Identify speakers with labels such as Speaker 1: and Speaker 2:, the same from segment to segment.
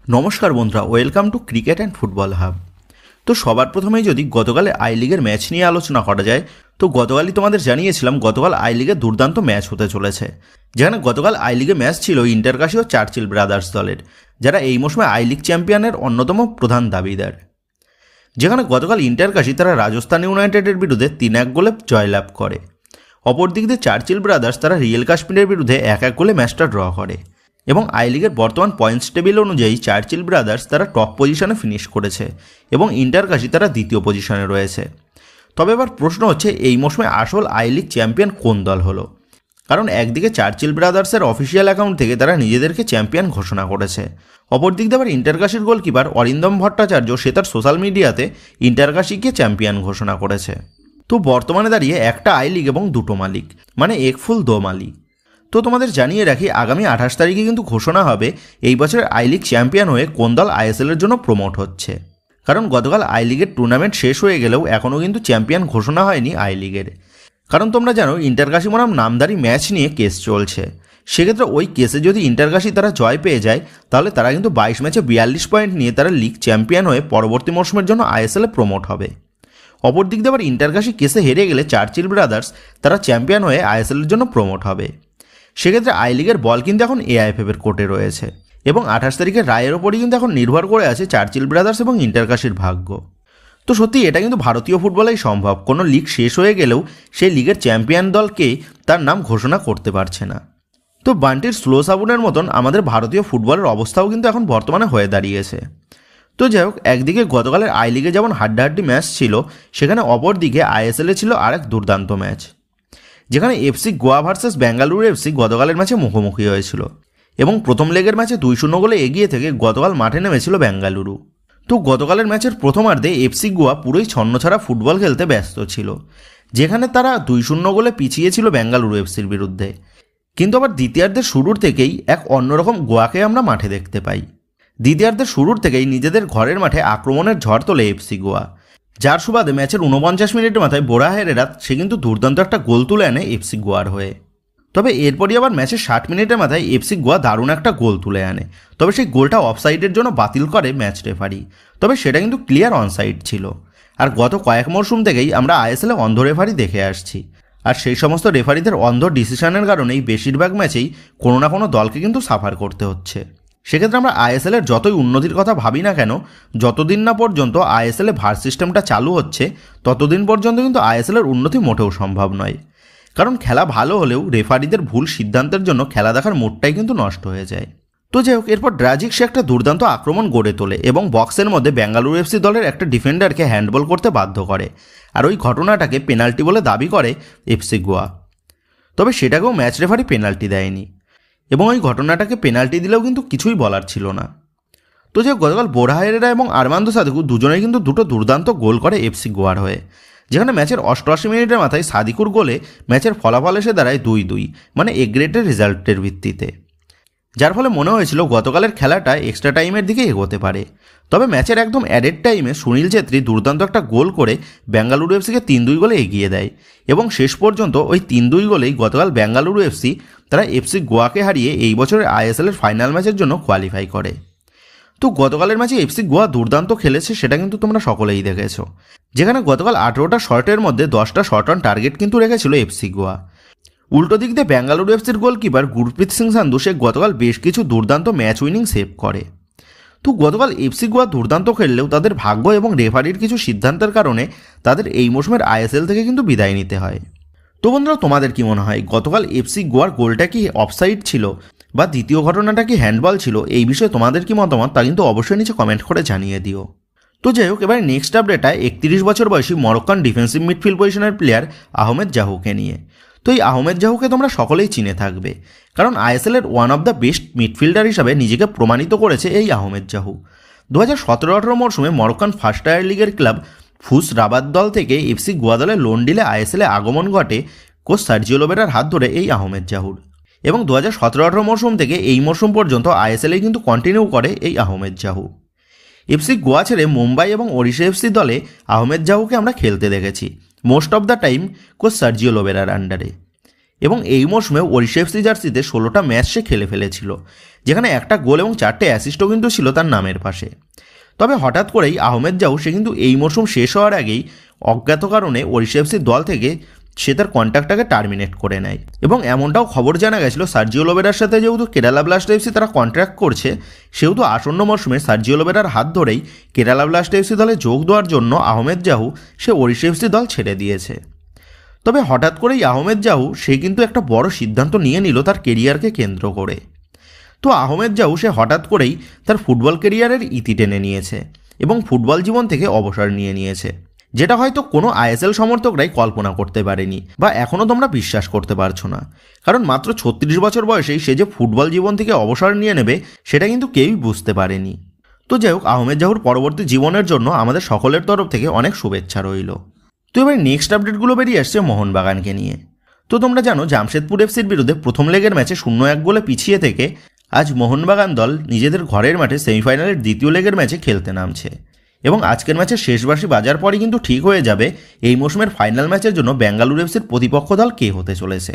Speaker 1: নমস্কার বন্ধুরা, welcome to cricket and football hub. তো সবার প্রথমেই যদি গতকালে আই লিগের ম্যাচ নিয়ে আলোচনা করা যায়, তো গতকালই তোমাদের জানিয়েছিলাম গতকাল আই লিগে দুর্দান্ত ম্যাচ হতে চলেছে। যেখানে গতকাল আই লিগে ম্যাচ ছিল ইন্টারকাশি ও চার্চিল ব্রাদার্স দলের, যারা এই মৌসুমে আই লিগ চ্যাম্পিয়নের অন্যতম প্রধান দাবিদার। যেখানে গতকাল ইন্টারকাশি তারা রাজস্থান ইউনাইটেডের বিরুদ্ধে 3-1 গোলে জয়লাভ করে। অপরদিক দিয়ে চার্চিল ব্রাদার্স তারা রিয়েল কাশ্মীরের বিরুদ্ধে 1-1 গোলে ম্যাচটা ড্র করে। এবং আই লিগের বর্তমান পয়েন্টস টেবিল অনুযায়ী চার্চিল ব্রাদার্স তারা টপ পজিশনে ফিনিশ করেছে এবং ইন্টারকাশি তারা দ্বিতীয় পজিশনে রয়েছে। তবে এবার প্রশ্ন হচ্ছে, এই মৌসুমে আসল আই লিগ চ্যাম্পিয়ন কোন দল হলো? কারণ একদিকে চার্চিল ব্রাদার্সের অফিসিয়াল অ্যাকাউন্ট থেকে তারা নিজেদেরকে চ্যাম্পিয়ন ঘোষণা করেছে, অপরদিক দিয়ে আবার ইন্টারকাশির গোলকিপার অরিন্দম ভট্টাচার্য সে তার সোশ্যাল মিডিয়াতে ইন্টারকাশিকে চ্যাম্পিয়ন ঘোষণা করেছে। তো বর্তমানে দাঁড়িয়ে একটা আই লিগ এবং দুটো মালিক, মানে এক ফুল দো মালিক। তো তোমাদের জানিয়ে রাখি, আগামী 28 তারিখে কিন্তু ঘোষণা হবে এই বছরের আই লিগ চ্যাম্পিয়ন হয়ে কোন দল আইএসএলের জন্য প্রমোট হচ্ছে। কারণ গতকাল আই লিগের টুর্নামেন্ট শেষ হয়ে গেলেও এখনও কিন্তু চ্যাম্পিয়ন ঘোষণা হয়নি আই লিগের। কারণ তোমরা জানো ইন্টারকাশি বনাম নামধারী ম্যাচ নিয়ে কেস চলছে। সেক্ষেত্রে ওই কেসে যদি ইন্টারকাশি তারা জয় পেয়ে যায়, তাহলে তারা কিন্তু 22 ম্যাচে 42 পয়েন্ট নিয়ে তারা লিগ চ্যাম্পিয়ন হয়ে পরবর্তী মৌসুমের জন্য আইএসএলে প্রমোট হবে। অপরদিক দিয়ে আবার ইন্টারকাশি কেসে হেরে গেলে চার্চিল ব্রাদার্স তারা চ্যাম্পিয়ন হয়ে আইএসএলের জন্য প্রমোট হবে। সেক্ষেত্রে আই লিগের বল কিন্তু এখন এআইএফএফের কোর্টে রয়েছে এবং 28 তারিখের রায়ের ওপরই কিন্তু এখন নির্ভর করে আছে চার্চিল ব্রাদার্স এবং ইন্টারকাশির ভাগ্য। তো সত্যি এটা কিন্তু ভারতীয় ফুটবলেই সম্ভব, কোনো লিগ শেষ হয়ে গেলেও সেই লিগের চ্যাম্পিয়ন দলকে তার নাম ঘোষণা করতে পারছে না। তো বান্টির স্লো সাবুনের মতন আমাদের ভারতীয় ফুটবলের অবস্থাও কিন্তু এখন বর্তমানে হয়ে দাঁড়িয়েছে। তো যাই হোক, একদিকে গতকালের আই লিগে যেমন হাড্ডাহাড্ডি ম্যাচ ছিল, সেখানে অপরদিকে আইএসএলে ছিল আরেক দুর্দান্ত ম্যাচ, যেখানে FC Goa versus Bengaluru FC গতকালের ম্যাচে মুখোমুখি হয়েছিল এবং প্রথম লেগের ম্যাচে 2-0 গোলে এগিয়ে থেকে গতকাল মাঠে নেমেছিল বেঙ্গালুরু। তো গতকালের ম্যাচের প্রথমার্ধে এফসি গোয়া পুরোই ছন্নছাড়া ফুটবল খেলতে ব্যস্ত ছিল, যেখানে তারা 2-0 গোলে পিছিয়ে ছিল বেঙ্গালুরু এফসির বিরুদ্ধে। কিন্তু আবার দ্বিতীয়ার্ধের শুরুর থেকেই এক অন্যরকম গোয়াকে আমরা মাঠে দেখতে পাই। দ্বিতীয়ার্ধের শুরুর থেকেই নিজেদের ঘরের মাঠে আক্রমণের ঝড় তোলে এফসি গোয়া, যার সুবাদে ম্যাচের 49 মিনিটের মাথায় বোরা হেরেরা সে কিন্তু দুর্দান্ত একটা গোল তুলে আনে এফসি গোয়ার হয়ে। তবে এরপরই আবার ম্যাচের 60 মিনিটের মাথায় এফসি গোয়া দারুণ একটা গোল তুলে আনে, তবে সেই গোলটা অফসাইডের জন্য বাতিল করে ম্যাচ রেফারি। তবে সেটা কিন্তু ক্লিয়ার অনসাইড ছিল। আর গত কয়েক মরশুম থেকেই আমরা আইএসএলে অন্ধ রেফারি দেখে আসছি, আর সেই সমস্ত রেফারিদের অন্ধ ডিসিশনের কারণেই বেশিরভাগ ম্যাচেই কোনো না কোনো দলকে কিন্তু সাফার করতে হচ্ছে। সেক্ষেত্রে আমরা আইএসএলের যতই উন্নতির কথা ভাবি না কেন, যতদিন না পর্যন্ত আইএসএলে ভার সিস্টেমটা চালু হচ্ছে, ততদিন পর্যন্ত কিন্তু আইএসএলের উন্নতি মোটেও সম্ভব নয়। কারণ খেলা ভালো হলেও রেফারিদের ভুল সিদ্ধান্তের জন্য খেলা দেখার মোডটাই কিন্তু নষ্ট হয়ে যায়। তো যাই হোক, এরপর ড্রাজিক সে একটা দুর্দান্ত আক্রমণ গড়ে তোলে এবং বক্সের মধ্যে বেঙ্গালুরু এফসি দলের একটা ডিফেন্ডারকে হ্যান্ডবল করতে বাধ্য করে, আর ওই ঘটনাটাকে পেনাল্টি বলে দাবি করে এফসি গোয়া। তবে সেটাকেও ম্যাচ রেফারি পেনাল্টি দেয়নি এবং ওই ঘটনাটাকে পেনাল্টি দিলেও কিন্তু কিছুই বলার ছিল না। তো যে গতকাল বোরা হেরেরা এবং আরমান্দো সাদিকু দুজনেই কিন্তু দুটো দুর্দান্ত গোল করে এফসি গোয়ার হয়ে, যেখানে ম্যাচের 88 মিনিটের মাথায় সাদিকুর গোলে ম্যাচের ফলাফল এসে দাঁড়ায় 2-2, মানে এগ্রেটের রেজাল্টের ভিত্তিতে, যার ফলে মনে হয়েছিল গতকালের খেলাটা এক্সট্রা টাইমের দিকে এগোতে পারে। তবে ম্যাচের একদম অ্যাডেড টাইমে সুনীল ছেত্রী দুর্দান্ত একটা গোল করে বেঙ্গালুরু এফসিকে 3-2 গোলে এগিয়ে দেয় এবং শেষ পর্যন্ত ওই 3-2 গোলেই গতকাল বেঙ্গালুরু এফসি তারা এফসি গোয়াকে হারিয়ে এই বছরের আইএসএলের ফাইনাল ম্যাচের জন্য কোয়ালিফাই করে। তো গতকালের ম্যাচে এফসি গোয়া দুর্দান্ত খেলেছে, সেটা কিন্তু তোমরা সকলেই দেখেছো, যেখানে গতকাল 18টা শটের মধ্যে 10টা শট অন টার্গেট কিন্তু রেখেছিল এফসি গোয়া। উল্টো দিক দিয়ে বেঙ্গালুরু এফসির গোলকিপার গুরপ্রীত সিং সান্ধু সে গতকাল বেশ কিছু দুর্দান্ত ম্যাচ উইনিং সেভ করে। তো গতকাল এফসি গোয়া দুর্দান্ত খেললেও তাদের ভাগ্য এবং রেফারির কিছু সিদ্ধান্তের কারণে তাদের এই মৌসুমের আইএসএল থেকে কিন্তু বিদায় নিতে হয়। তো বন্ধুরা, তোমাদের কি মনে হয় গতকাল এফসি গোয়ার গোলটা কি অফসাইড ছিল বা দ্বিতীয় ঘটনাটা কি হ্যান্ডবল ছিল? এই বিষয়ে তোমাদের কি মতামত তা কিন্তু অবশ্যই নিচে কমেন্ট করে জানিয়ে দিও। তো যাই হোক, এবার নেক্সট আপডেটটা 31 বছর বয়সী মরক্কান ডিফেন্সিভ মিডফিল্ড পজিশনের প্লেয়ার আহমেদ জাহুকে নিয়ে। তো এই আহমেদ জাহুকে তোমরা সকলেই চিনে থাকবে, কারণ আইএসএলের one of the best midfielder হিসাবে নিজেকে প্রমাণিত করেছে এই আহমেদ জাহু। 2017-18 মরশুমে মরক্কান ফার্স্ট টায়ার লিগের ক্লাব ফুস রাবাত দল থেকে এফসি গোয়া দলে লোন ডিলে আইএসএলে আগমন ঘটে কোচ সার্জিও লোবেরার হাত ধরে এই আহমেদ জাহুর, এবং 2017-18 মরশুম থেকে এই মরশুম পর্যন্ত আইএসএলে কিন্তু কন্টিনিউ করে এই আহমেদ জাহু। এফসি গোয়া ছেড়ে মুম্বাই এবং ওড়িশা এফসি দলে আহমেদ জাহুকে আমরা খেলতে দেখেছি, most of the time coach Sergio লোবেরার আন্ডারে। এবং এই মরশুমে ওড়িশা এফসি জার্সিতে 16টা ম্যাচ সে খেলে ফেলেছিল, যেখানে একটা গোল এবং 4টে অ্যাসিস্টও কিন্তু ছিল তার নামের পাশে। তবে হঠাৎ করেই আহমেদ জাউ সে কিন্তু এই মরশুম শেষ হওয়ার আগেই অজ্ঞাত কারণে ওড়িশা এফসির দল থেকে সে তার কন্ট্রাক্টটাকে টার্মিনেট করে নেয়। এবং এমনটাও খবর জানা গেছিল সার্জিও লোবেরার সাথে যেহেতু কেরালা ব্লাস্ট এফসি তারা কন্ট্রাক্ট করছে, সেহেতু আসন্ন মরশুমে সার্জিও লোবেরার হাত ধরেই কেরালা ব্লাস্ট এফসি দলে যোগ দেওয়ার জন্য আহমেদ জাহু সে ওড়িশা এফসি দল ছেড়ে দিয়েছে। তবে হঠাৎ করেই আহমেদ জাহু সে কিন্তু একটা বড় সিদ্ধান্ত নিয়ে নিল তার কেরিয়ারকে কেন্দ্র করে। তো আহমেদ জাহু সে হঠাৎ করেই তার ফুটবল কেরিয়ারের ইতি টেনে নিয়েছে এবং ফুটবল জীবন থেকে অবসর নিয়েছে, যেটা হয়তো কোনো আইএসএল সমর্থকরাই কল্পনা করতে পারেনি বা এখনও তোমরা বিশ্বাস করতে পারছো না, কারণ মাত্র 36 বছর বয়সেই সে যে ফুটবল জীবন থেকে অবসর নিয়ে নেবে সেটা কিন্তু কেউই বুঝতে পারেনি। তো যাই হোক, আহমেদ জাহুর পরবর্তী জীবনের জন্য আমাদের সকলের তরফ থেকে অনেক শুভেচ্ছা রইল। তো এবার নেক্সট আপডেটগুলো বেরিয়ে আসছে মোহনবাগানকে নিয়ে। তো তোমরা জানো জামশেদপুর এফসির বিরুদ্ধে প্রথম লেগের ম্যাচে 0-1 গোলে পিছিয়ে থেকে আজ মোহনবাগান দল নিজেদের ঘরের মাঠে সেমিফাইনালের দ্বিতীয় লেগের ম্যাচে খেলতে নামছে এবং আজকের ম্যাচের শেষ বাঁশি বাজার পরই কিন্তু ঠিক হয়ে যাবে এই মৌসুমের ফাইনাল ম্যাচের জন্য বেঙ্গালুরু এফসির প্রতিপক্ষ দল কে হতে চলেছে।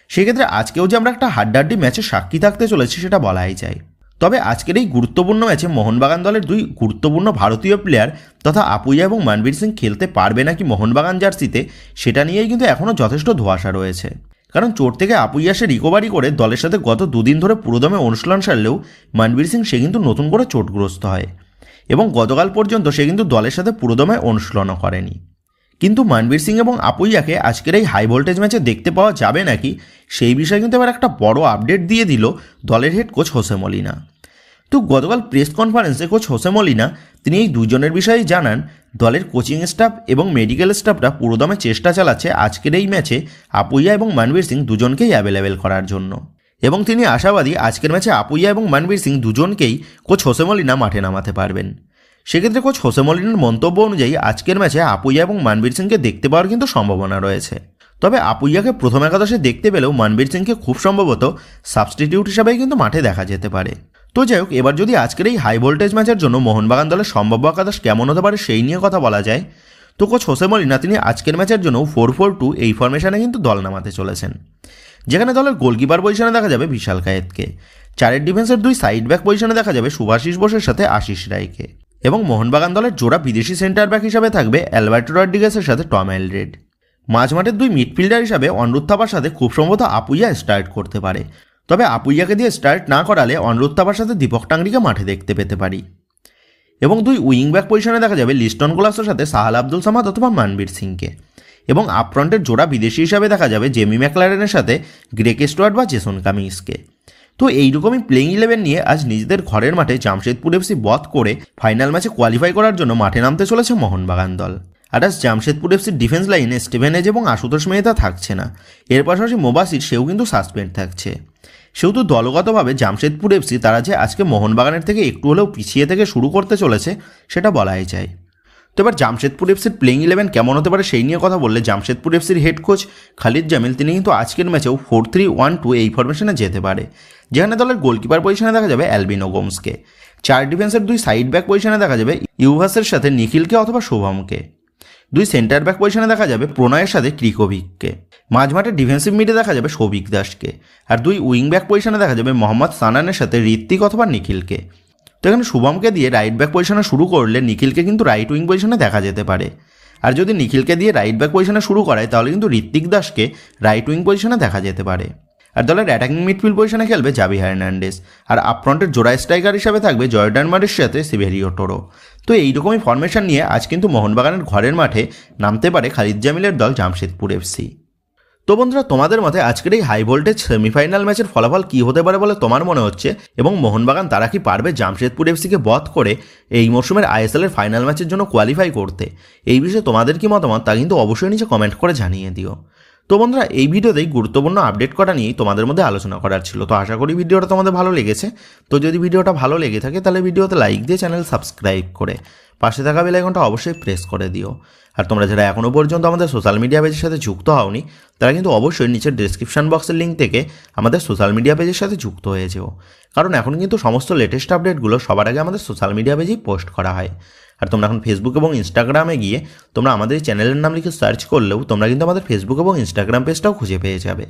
Speaker 1: সেক্ষেত্রে আজকেও যে আমরা একটা হাড্ডাহাড্ডি ম্যাচে সাক্ষী থাকতে চলেছি সেটা বলাই যায়। তবে আজকের এই গুরুত্বপূর্ণ ম্যাচে মোহনবাগান দলের দুই গুরুত্বপূর্ণ ভারতীয় প্লেয়ার তথা আপুইয়া এবং মানবীর সিং খেলতে পারবে নাকি মোহনবাগান জার্সিতে, সেটা নিয়েই কিন্তু এখনও যথেষ্ট ধোঁয়াশা রয়েছে। কারণ চোট থেকে আপুইয়া সে রিকভারি করে দলের সাথে গত দুদিন ধরে পুরোদমে অনুশীলন সারলেও মানবীর সিং সে কিন্তু নতুন করে চোটগ্রস্ত হয় এবং গতকাল পর্যন্ত সে কিন্তু দলের সাথে পুরোদমে অনুশীলনও করেনি। কিন্তু মানবীর সিং এবং আপুইয়াকে আজকের এই হাই ভোল্টেজ ম্যাচে দেখতে পাওয়া যাবে নাকি, সেই বিষয়ে কিন্তু এবার একটা বড় আপডেট দিয়ে দিল দলের হেড কোচ হোসে মলিনা। তো গতকাল প্রেস কনফারেন্সে কোচ হোসে মলিনা তিনি এই দুজনের বিষয়েই জানান দলের কোচিং স্টাফ এবং মেডিকেল স্টাফরা পুরোদমে চেষ্টা চালাচ্ছে আজকের এই ম্যাচে আপুইয়া এবং মানবীর সিং দুজনকেই অ্যাভেলেবেল করার জন্য, এবং তিনি আশাবাদী আজকের ম্যাচে আপুইয়া এবং মানবীর সিং দুজনকেই কোচ হোসে মলিনা মাঠে নামাতে পারবেন। সেক্ষেত্রে কোচ হোসে মলিনার মন্তব্য অনুযায়ী আজকের ম্যাচে আপুইয়া এবং মানবীর সিংকে দেখতে পাওয়ার কিন্তু সম্ভাবনা রয়েছে। তবে আপুইয়াকে প্রথম একাদশে দেখতে পেলেও মানবীর সিংকে খুব সম্ভবত সাবস্টিটিউট হিসাবেই কিন্তু মাঠে দেখা যেতে পারে। তো যাই হোক, এবার যদি আজকের এই হাই ভোল্টেজ ম্যাচের জন্য মোহনবাগান দলের সম্ভাব্য একাদশ কেমন হতে পারে সেই নিয়ে কথা বলা যায়, তো কোচ হোসে মলিনা তিনি আজকের ম্যাচের জন্য 4-4-2 এই ফরমেশনে কিন্তু দল নামাতে চলেছেন, যেখানে দলের গোলকিপার পজিশনে দেখা যাবে বিশাল কায়েতকে, চারের ডিফেন্সের দুই সাইড ব্যাক পজিশনে দেখা যাবে শুভাশিস বোসের সাথে আশিস রায়কে, এবং মোহনবাগান দলের জোড়া বিদেশি সেন্টার ব্যাক হিসাবে থাকবে অ্যালবার্টো রড্রিগেসের সাথে টম এলড্রেড। মাঝমাঠের দুই মিডফিল্ডার হিসাবে অনুরুদ্ধ থাপার সাথে খুব সম্ভবত আপুইয়া স্টার্ট করতে পারে, তবে আপুইয়াকে দিয়ে স্টার্ট না করালে অনুরুদ্ধ থাপার সাথে দীপক টাংরিকে মাঠে দেখতে পেতে পারি। এবং দুই উইং ব্যাক পজিশনে দেখা যাবে লিস্টন কোলাসের সাথে সাহাল আব্দুল সামাদ অথবা মানবীর সিংকে, এবং আপফ্রন্টের জোড়া বিদেশি হিসাবে দেখা যাবে জেমি ম্যাকলারেনের সাথে গ্রেক স্টুয়ার্ট বা জেসন কামিংসকে। তো এইরকমই প্লেইং 11 নিয়ে আজ নিজেদের ঘরের মাঠে জামশেদপুর এফসি বধ করে ফাইনাল ম্যাচে কোয়ালিফাই করার জন্য মাঠে নামতে চলেছে মোহনবাগান দল। আর আজ জামশেদপুর এফসির ডিফেন্স লাইনে স্টিভেন এজ এবং আশুতোষ মেহতা থাকছে না, এর পাশাপাশি মোবাসির সেও কিন্তু সাসপেন্ড থাকছে। সেহেতু দলগতভাবে জামশেদপুর এফসি তারা যে আজকে মোহনবাগানের থেকে একটু হলেও পিছিয়ে থেকে শুরু করতে চলেছে সেটা বলাই যায়। তো এবার জামশেদপুর এফসির প্লেইং 11 কেমন হতে পারে সেই নিয়ে কথা বললে জামশেদপুর এফসির হেড কোচ খালিদ জামিল তিনি কিন্তু আজকের ম্যাচেও 4-3-1-2 এই ফরমেশনে যেতে পারে, যেখানে দলের গোলকিপার পজিশনে দেখা যাবে অ্যালবিনো গোমসকে, চার ডিফেন্সের দুই সাইড ব্যাক পজিশনে দেখা যাবে ইউভাসের সাথে নিখিলকে অথবা শুভমকে, দুই সেন্টার ব্যাক পজিশনে দেখা যাবে প্রণয়ের সাথে ক্রিকোভিককে, মাঝমাঠে ডিফেন্সিভ মিডে দেখা যাবে সৌভিক দাসকে, আর দুই উইং ব্যাক পজিশনে দেখা যাবে মোহাম্মদ সানানের সাথে ঋত্বিক অথবা নিখিলকে। তো এখানে শুভমকে দিয়ে রাইট ব্যাক পজিশনে শুরু করলে নিখিলকে কিন্তু রাইট উইং পজিশনে দেখা যেতে পারে, আর যদি নিখিলকে দিয়ে রাইট ব্যাক পজিশনে শুরু করায় তাহলে কিন্তু ঋত্বিক দাসকে রাইট উইং পজিশনে দেখা যেতে পারে। আর দলের অ্যাটাকিং মিডফিল্ড পজিশনে খেলবে জাভি হার্নান্ডেজ, আর আপফ্রন্টের জোড়া স্ট্রাইকার হিসাবে থাকবে জর্ডান মারির সাথে সিভেরিও টোরো। তো এইরকমই ফরমেশন নিয়ে আজ কিন্তু মোহনবাগানের ঘরের মাঠে নামতে পারে খালিদ জামিলের দল জামশেদপুর এফসি। তো বন্ধুরা, তোমাদের মতে আজকের এই হাই ভোল্টেজ সেমিফাইনাল ম্যাচের ফলাফল কী হতে পারে বলে তোমার মনে হচ্ছে, এবং মোহনবাগান তারা কি পারবে জামশেদপুর এফসিকে বধ করে এই মরশুমের আইএসএলের ফাইনাল ম্যাচের জন্য কোয়ালিফাই করতে? এই বিষয়ে তোমাদের কি মতামত তা কিন্তু অবশ্যই নিচে কমেন্ট করে জানিয়ে দিও। তো বন্ধুরা, এই ভিডিওতেই গুরুত্বপূর্ণ আপডেট করা নিয়েই তোমাদের মধ্যে আলোচনা করার ছিল। তো আশা করি ভিডিওটা তোমাদের ভালো লেগেছে। তো যদি ভিডিওটা ভালো লেগে থাকে তাহলে ভিডিওতে লাইক দিয়ে চ্যানেল সাবস্ক্রাইব করে পাশে থাকা বেল আইকনটা অবশ্যই প্রেস করে দিও। আর তোমরা যারা এখনও পর্যন্ত আমাদের সোশ্যাল মিডিয়া পেজের সাথে যুক্ত হওনি তারা কিন্তু অবশ্যই নিচের ডেসক্রিপশন বক্সের লিঙ্ক থেকে আমাদের সোশ্যাল মিডিয়া পেজের সাথে যুক্ত হয়ে যেও, কারণ এখন কিন্তু সমস্ত লেটেস্ট আপডেটগুলো সবার আগে আমাদের সোশ্যাল মিডিয়া পেজেই পোস্ট করা হয়। আর তোমরা এখন ফেসবুক এবং ইনস্টাগ্রামে গিয়ে তোমরা আমাদের এই চ্যানেলের নাম লিখে সার্চ করলেও তোমরা কিন্তু আমাদের ফেসবুক এবং ইনস্টাগ্রাম পেজটাও খুঁজে পেয়ে যাবে।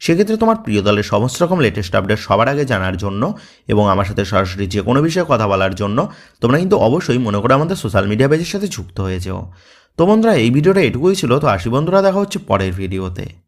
Speaker 1: সেক্ষেত্রে তোমার প্রিয় দলের সমস্ত রকম লেটেস্ট আপডেট সবার আগে জানার জন্য এবং আমার সাথে সরাসরি যে কোনো বিষয়ে কথা বলার জন্য তোমরা কিন্তু অবশ্যই মনে করে আমাদের সোশ্যাল মিডিয়া পেজের সাথে যুক্ত হয়ে যেও। তো বন্ধুরা, এই ভিডিওটা এটুকুই ছিল। তো আসি বন্ধুরা, দেখা হচ্ছে পরের ভিডিওতে।